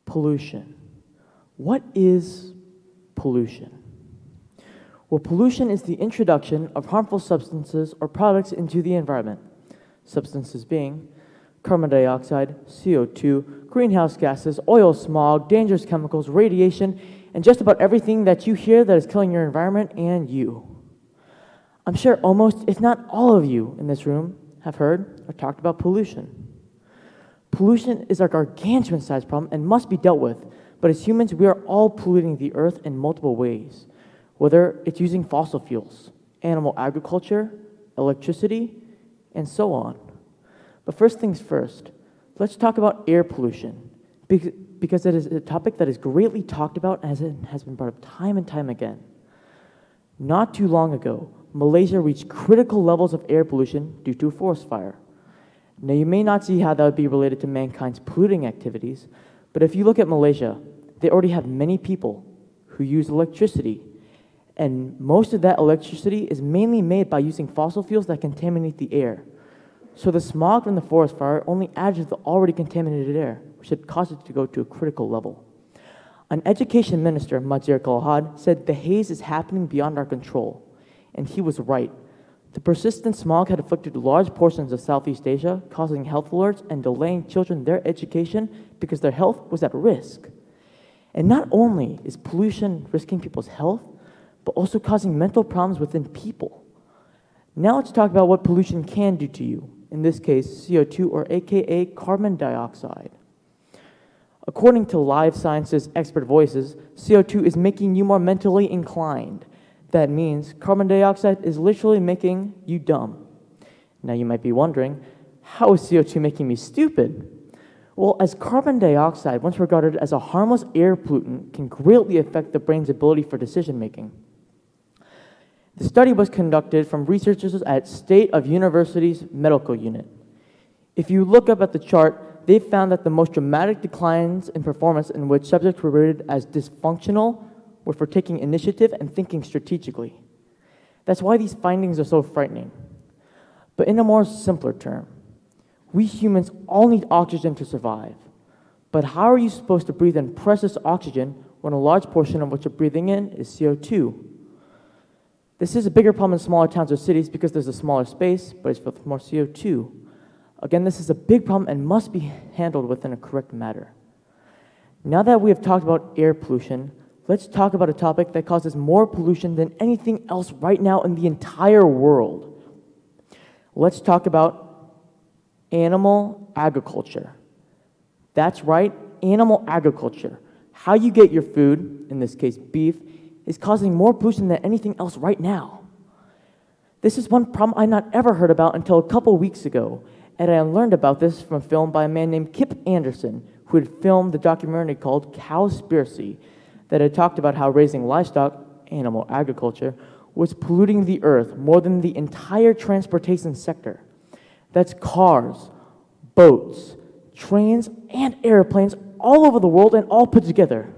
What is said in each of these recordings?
Pollution. What is pollution? Well, pollution is the introduction of harmful substances or products into the environment. Substances being carbon dioxide, CO2, greenhouse gases, oil, smog, dangerous chemicals, radiation, and just about everything that you hear that is killing your environment and you. I'm sure almost, if not all of you in this room have heard or talked about pollution. Pollution is a gargantuan-sized problem and must be dealt with, but as humans, we are all polluting the earth in multiple ways, whether it's using fossil fuels, animal agriculture, electricity, and so on. But first things first, let's talk about air pollution, because it is a topic that is greatly talked about as it has been brought up time and time again. Not too long ago, Malaysia reached critical levels of air pollution due to a forest fire. Now, you may not see how that would be related to mankind's polluting activities, but if you look at Malaysia, they already have many people who use electricity, and most of that electricity is mainly made by using fossil fuels that contaminate the air. So the smog from the forest fire only adds to the already contaminated air, which had caused it to go to a critical level. An education minister, Majir Kalahad, said the haze is happening beyond our control, and he was right. The persistent smog had afflicted large portions of Southeast Asia, causing health alerts and delaying children their education because their health was at risk. And not only is pollution risking people's health, but also causing mental problems within people. Now let's talk about what pollution can do to you, in this case, CO2 or AKA carbon dioxide. According to Live Sciences expert voices, CO2 is making you more mentally inclined. That means carbon dioxide is literally making you dumb. Now you might be wondering, how is CO2 making me stupid? Well, as carbon dioxide, once regarded as a harmless air pollutant, can greatly affect the brain's ability for decision making. The study was conducted from researchers at State of University's medical unit. If you look up at the chart, they found that the most dramatic declines in performance in which subjects were rated as dysfunctional were for taking initiative and thinking strategically. That's why these findings are so frightening. But in a more simpler term, we humans all need oxygen to survive. But how are you supposed to breathe in precious oxygen when a large portion of what you're breathing in is CO2? This is a bigger problem in smaller towns or cities because there's a smaller space, but it's with more CO2. Again, this is a big problem and must be handled within a correct manner. Now that we have talked about air pollution, let's talk about a topic that causes more pollution than anything else right now in the entire world. Let's talk about animal agriculture. That's right, animal agriculture. How you get your food, in this case beef, is causing more pollution than anything else right now. This is one problem I not ever heard about until a couple weeks ago, and I learned about this from a film by a man named Kip Anderson, who had filmed the documentary called Cowspiracy, that had talked about how raising livestock, animal agriculture, was polluting the earth more than the entire transportation sector. That's cars, boats, trains, and airplanes all over the world and all put together.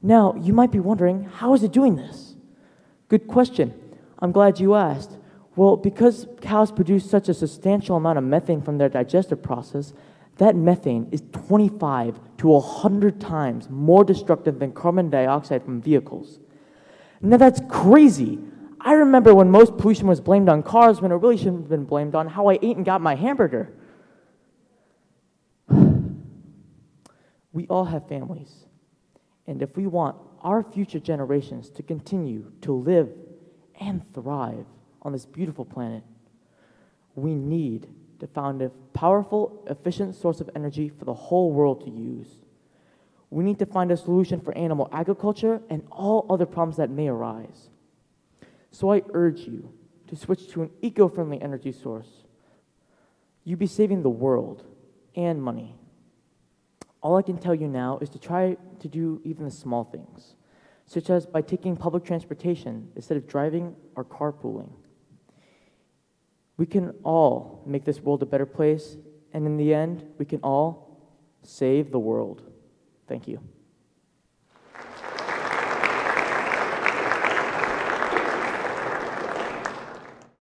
Now, you might be wondering, how is it doing this? Good question. I'm glad you asked. Well, because cows produce such a substantial amount of methane from their digestive process, that methane is 25 to 100 times more destructive than carbon dioxide from vehicles. Now that's crazy. I remember when most pollution was blamed on cars when it really shouldn't have been blamed on how I ate and got my hamburger. We all have families. And if we want our future generations to continue to live and thrive on this beautiful planet, we need to find a powerful, efficient source of energy for the whole world to use. We need to find a solution for animal agriculture and all other problems that may arise. So I urge you to switch to an eco-friendly energy source. You'll be saving the world and money. All I can tell you now is to try to do even the small things, such as by taking public transportation instead of driving or carpooling. We can all make this world a better place, and in the end, we can all save the world. Thank you.